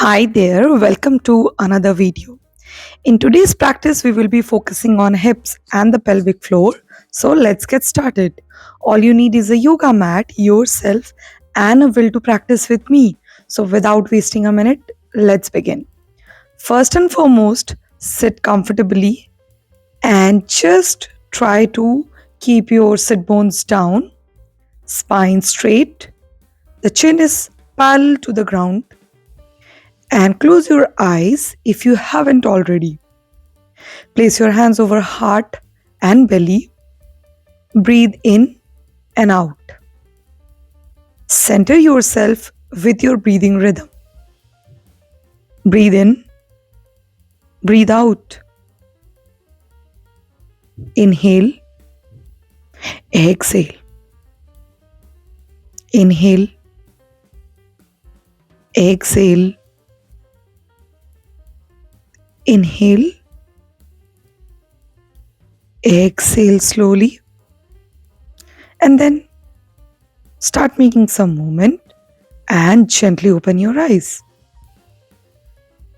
Hi there, welcome to another video. In today's practice, we will be focusing on hips and the pelvic floor. So let's get started. All you need is a yoga mat, yourself, and a will to practice with me. So without wasting a minute, let's begin. First and foremost, sit comfortably and just try to keep your sit bones down, spine straight, the chin is parallel to the ground, and close your eyes if you haven't already. Place your hands over heart and belly. Breathe in and out. Center yourself with your breathing rhythm. Breathe in, breathe out. Inhale, exhale. Inhale, exhale. Inhale, exhale slowly, and then start making some movement and gently open your eyes.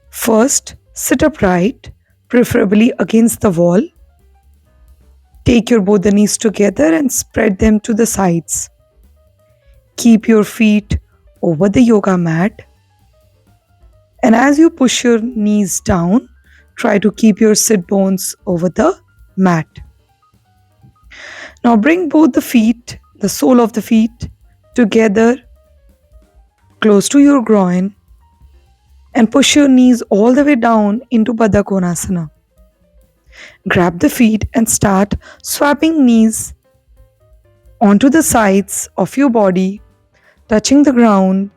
First, sit upright, preferably against the wall. Take your both the knees together and spread them to the sides. Keep your feet over the yoga mat, and as you push your knees down, try to keep your sit bones over the mat. Now bring both the feet, the sole of the feet, together close to your groin and push your knees all the way down into Baddha Konasana. Grab the feet and start swapping knees onto the sides of your body, touching the ground,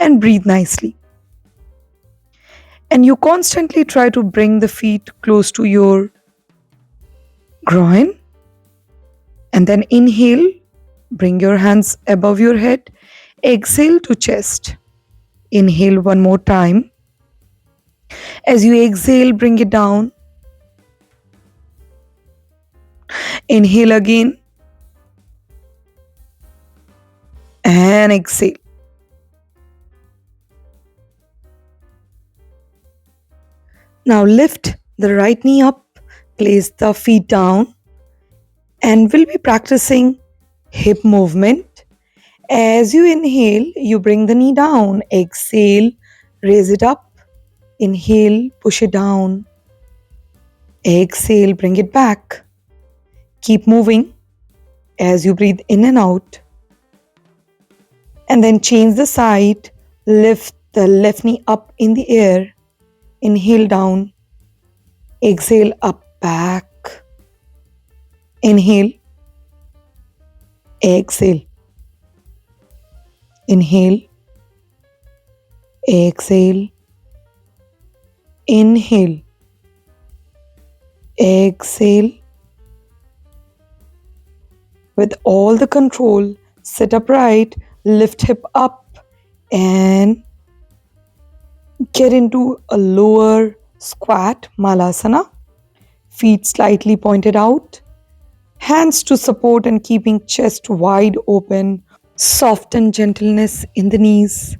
and breathe nicely. And you constantly try to bring the feet close to your groin, and then inhale, bring your hands above your head, exhale to chest. Inhale one more time. As you exhale, bring it down. Inhale again and exhale. Now lift the right knee up, place the feet down, and we'll be practicing hip movement. As you inhale, you bring the knee down. Exhale, raise it up. Inhale, push it down. Exhale, bring it back. Keep moving as you breathe in and out. And then change the side. Lift the left knee up in the air. Inhale down. Exhale up, back. Inhale. Exhale. Inhale. Exhale. Inhale. Exhale. With all the control, sit upright, lift hip up, and get into a lower squat malasana. Feet slightly pointed out. Hands to support and keeping chest wide open. Soft and gentleness in the knees.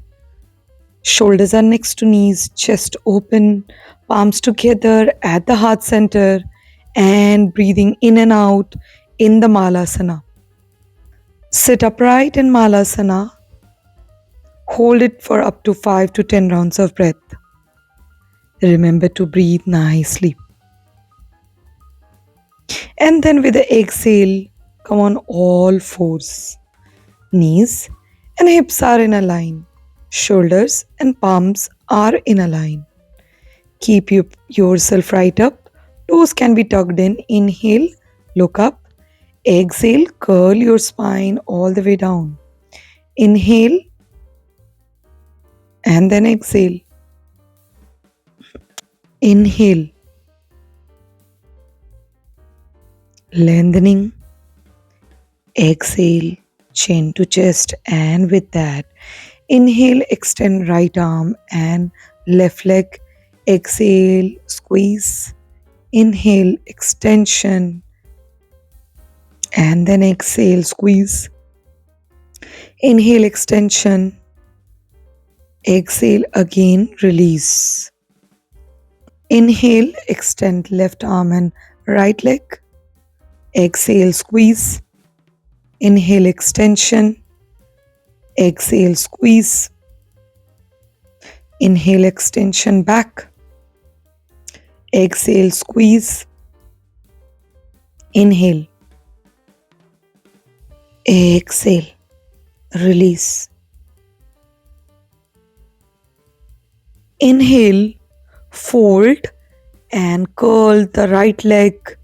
Shoulders are next to knees, chest open, palms together at the heart center, and breathing in and out in the malasana. Sit upright in malasana. Hold it for up to 5 to 10 rounds of breath. Remember to breathe nicely. And then with the exhale, come on all fours. Knees and hips are in a line. Shoulders and palms are in a line. Keep yourself right up. Toes can be tucked in. Inhale, look up. Exhale, curl your spine all the way down. Inhale and then exhale. Inhale. Lengthening. Exhale, chin to chest, and with that, inhale, extend right arm and left leg. Exhale, squeeze. Inhale, extension. And then exhale, squeeze. Inhale, extension. Exhale again, release. Inhale, extend left arm and right leg. Exhale, squeeze. Inhale, extension. Exhale, squeeze. Inhale, extension back. Exhale, squeeze. Inhale. Exhale, release. Inhale, fold and curl the right leg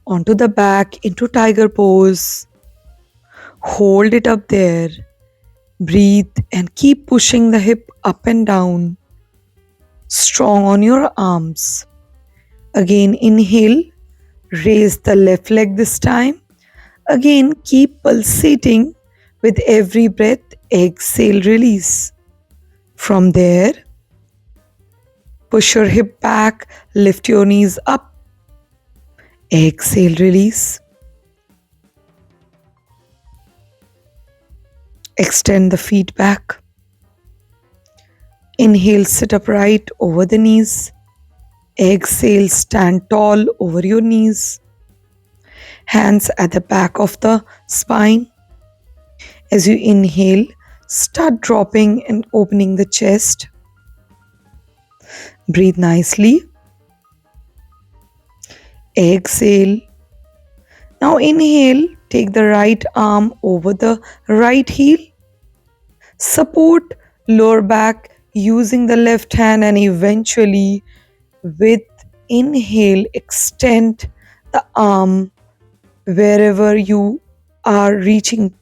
onto the back into tiger pose. Hold it up there. Breathe and keep pushing the hip up and down. Strong on your arms. Again, inhale. Raise the left leg this time. Again, keep pulsating with every breath. Exhale, release. From there, push your hip back, lift your knees up. Exhale, release. Extend the feet back. Inhale, sit upright over the knees. Exhale, stand tall over your knees. Hands at the back of the spine. As you inhale, start dropping and opening the chest. Breathe nicely. Exhale. Now inhale, take the right arm over the right heel. Support lower back using the left hand, and eventually with inhale, extend the arm wherever you are reaching.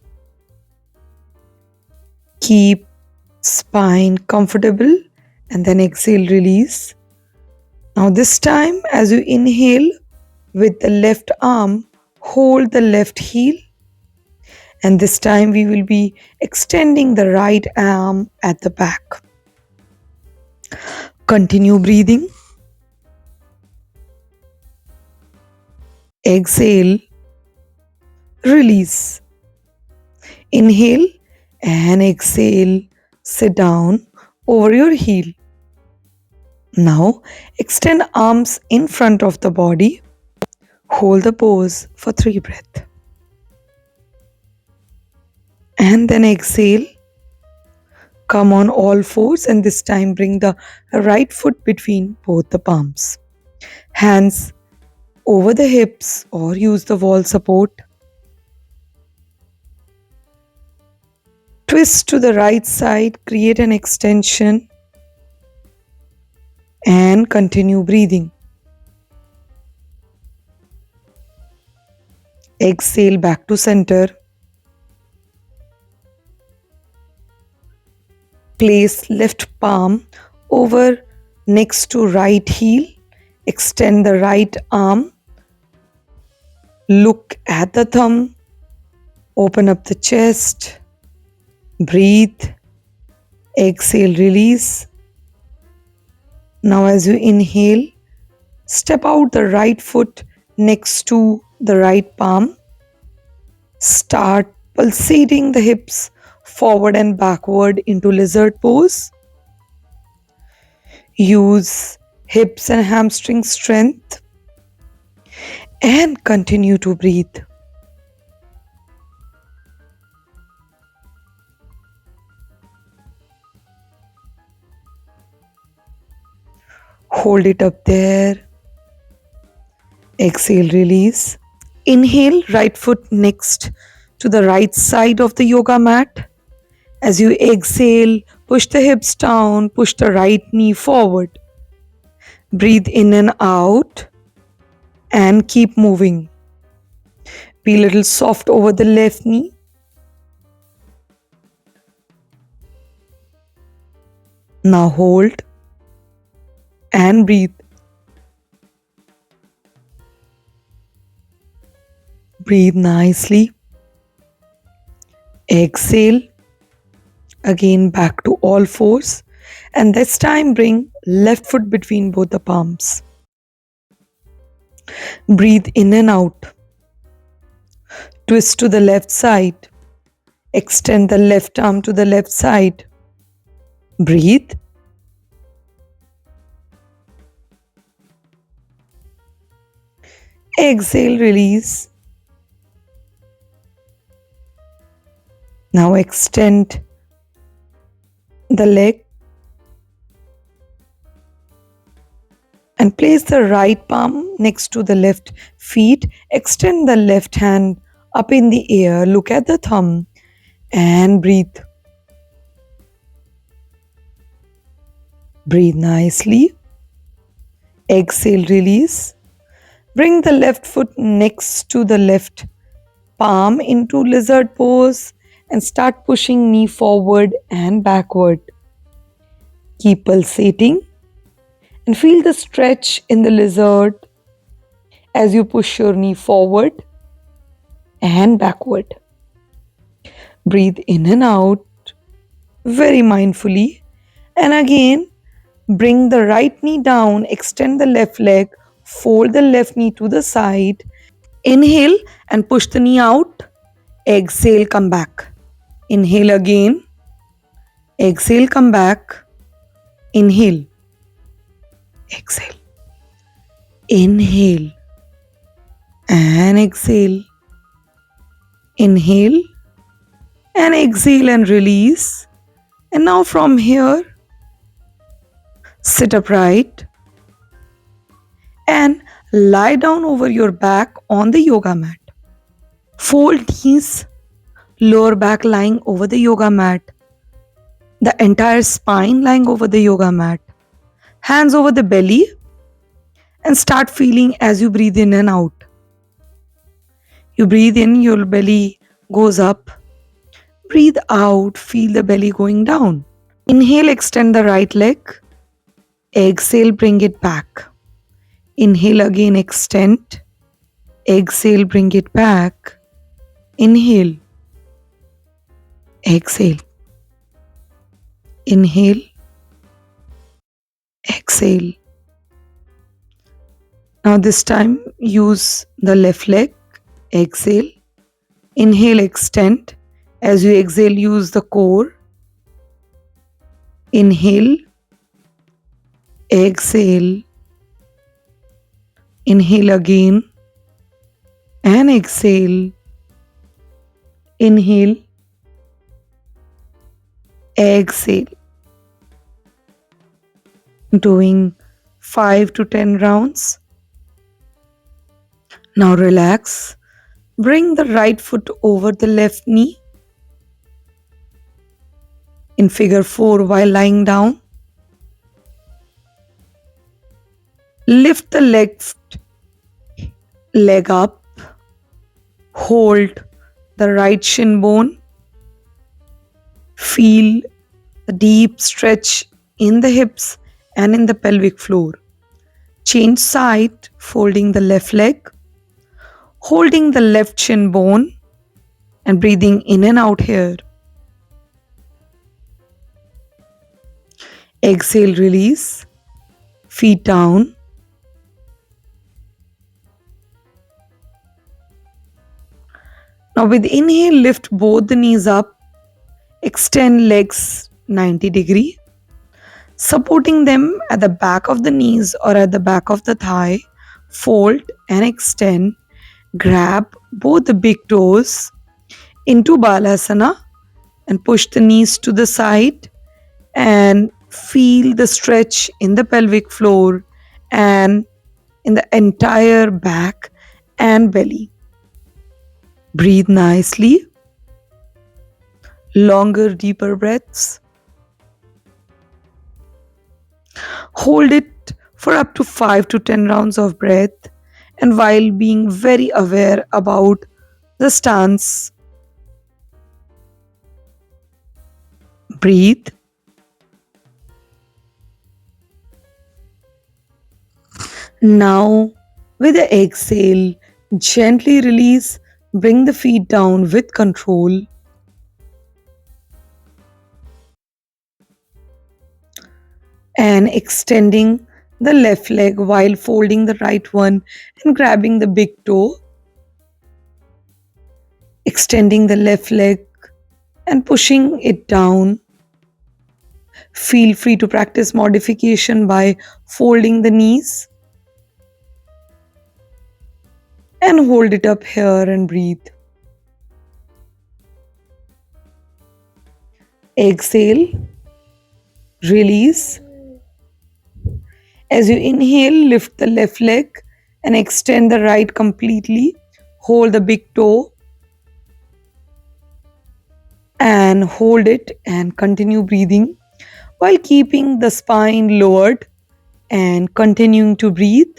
Keep spine comfortable and then exhale, release. Now this time, as you inhale with the left arm, hold the left heel, and this time we will be extending the right arm at the back. Continue breathing. Exhale, release. Inhale and exhale, sit down over your heel. Now extend arms in front of the body. Hold the pose for 3 breaths. And then exhale. Come on all fours, and this time bring the right foot between both the palms. Hands over the hips or use the wall support. Twist to the right side, create an extension, and continue breathing. Exhale back to center. Place left palm over next to right heel. Extend the right arm. Look at the thumb. Open up the chest. Breathe. Exhale, release. Now as you inhale, step out the right foot next to the right palm. Start pulsating the hips forward and backward into lizard pose. Use hips and hamstring strength and continue to breathe. Hold it up there. Exhale, release. Inhale, right foot next to the right side of the yoga mat. As you exhale, push the hips down, push the right knee forward. Breathe in and out and keep moving. Be a little soft over the left knee. Now hold and breathe. Breathe nicely. Exhale. Again back to all fours, and this time bring left foot between both the palms. Breathe in and out. Twist to the left side. Extend the left arm to the left side. Breathe. Exhale, release. Now extend the leg and place the right palm next to the left feet. Extend the left hand up in the air. Look at the thumb and breathe. Breathe nicely. Exhale, release. Bring the left foot next to the left palm into lizard pose and start pushing knee forward and backward. Keep pulsating and feel the stretch in the lizard as you push your knee forward and backward. Breathe in and out very mindfully. And again, bring the right knee down, extend the left leg, fold the left knee to the side. Inhale and push the knee out. Exhale, come back. Inhale again. Exhale, come back. Inhale. Exhale. Inhale. And exhale. Inhale. And exhale and release. And now from here, sit upright and lie down over your back on the yoga mat. Fold knees, lower back lying over the yoga mat, the entire spine lying over the yoga mat, hands over the belly, and start feeling as you breathe in and out. You breathe in, your belly goes up. Breathe out, feel the belly going down. Inhale, extend the right leg. Exhale, bring it back. Inhale again, extend. Exhale, bring it back. Inhale. Exhale. Inhale. Exhale. Now this time use the left leg. Exhale. Inhale, extend. As you exhale, use the core. Inhale. Exhale. Inhale again. And exhale. Inhale. Exhale. Doing 5 to 10 rounds. Now relax. Bring the right foot over the left knee. In figure 4 while lying down. Lift the left leg up. Hold the right shin bone. Feel the deep stretch in the hips and in the pelvic floor. Change side, folding the left leg. Holding the left shin bone and breathing in and out here. Exhale, release. Feet down. Now with inhale, lift both the knees up. Extend legs 90 degree. Supporting them at the back of the knees or at the back of the thigh. Fold and extend. Grab both the big toes into Balasana and push the knees to the side and feel the stretch in the pelvic floor and in the entire back and belly. Breathe nicely. Longer, deeper breaths. Hold it for up to 5 to 10 rounds of breath, and while being very aware about the stance. Breathe. Now, with the exhale, gently release, bring the feet down with control. And extending the left leg while folding the right one and grabbing the big toe. Extending the left leg and pushing it down. Feel free to practice modification by folding the knees and hold it up here and breathe. Exhale, release. As you inhale, lift the left leg and extend the right completely. Hold the big toe and hold it and continue breathing while keeping the spine lowered and continuing to breathe.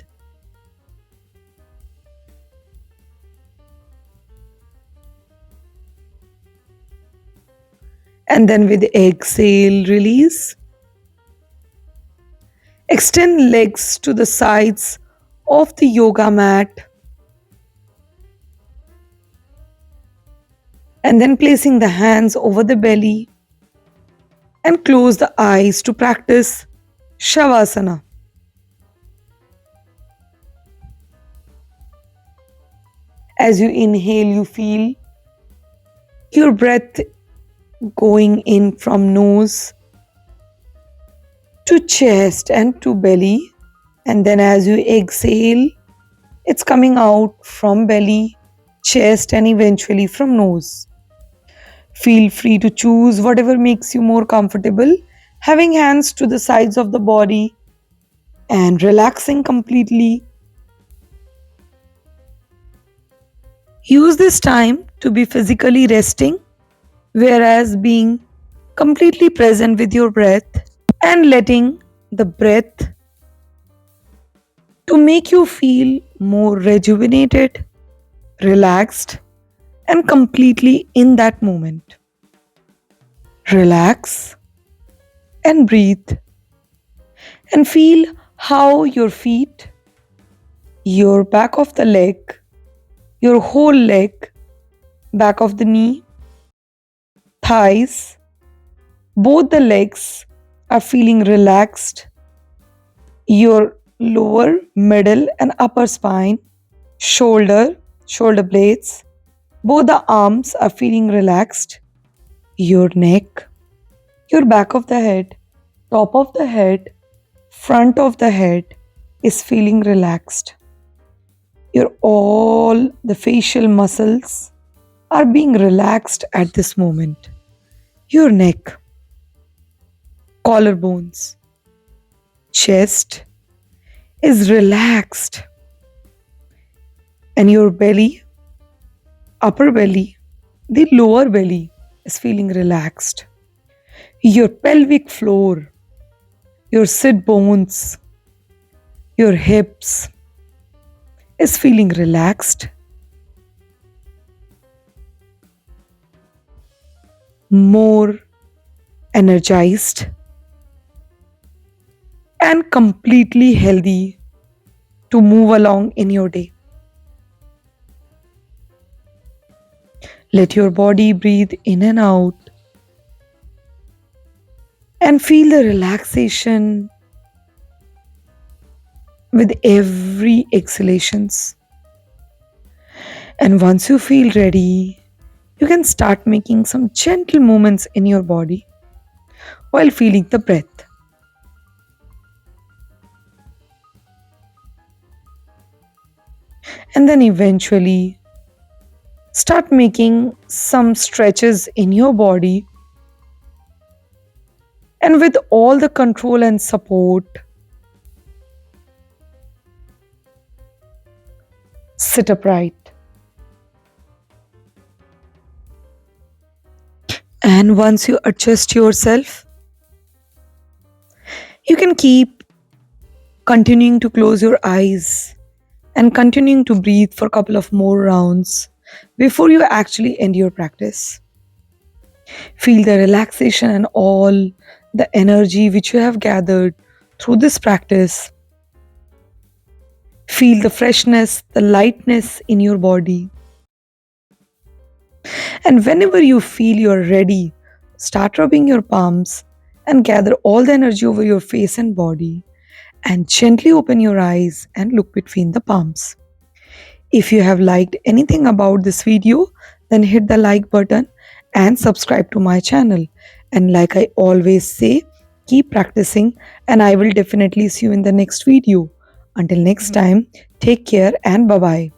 And then with exhale, release. Extend legs to the sides of the yoga mat and then placing the hands over the belly and close the eyes to practice Shavasana. As you inhale, you feel your breath going in from nose to chest and to belly, and then as you exhale, it's coming out from belly, chest, and eventually from nose. Feel free to choose whatever makes you more comfortable, having hands to the sides of the body and relaxing completely. Use this time to be physically resting, whereas being completely present with your breath and letting the breath to make you feel more rejuvenated, relaxed, and completely in that moment. Relax and breathe and feel how your feet, your back of the leg, your whole leg, back of the knee, thighs, both the legs are feeling relaxed. Your lower, middle, and upper spine, shoulder blades, both the arms are feeling relaxed. Your neck, your back of the head, top of the head, front of the head is feeling relaxed. Your all the facial muscles are being relaxed at this moment. Your neck, collarbones, chest is relaxed, and your belly, upper belly, the lower belly is feeling relaxed. Your pelvic floor, your sit bones, your hips is feeling relaxed. More energized and completely healthy to move along in your day. Let your body breathe in and out and feel the relaxation with every exhalations. And once you feel ready, you can start making some gentle movements in your body while feeling the breath. And then eventually start making some stretches in your body. And with all the control and support, sit upright. And once you adjust yourself, you can keep continuing to close your eyes and continuing to breathe for a couple of more rounds before you actually end your practice. Feel the relaxation and all the energy which you have gathered through this practice. Feel the freshness, the lightness in your body. And whenever you feel you're ready, start rubbing your palms and gather all the energy over your face and body. And gently open your eyes and look between the palms. If you have liked anything about this video, then hit the like button and subscribe to my channel. And like I always say, keep practicing, and I will definitely see you in the next video. Until next time, take care and bye bye.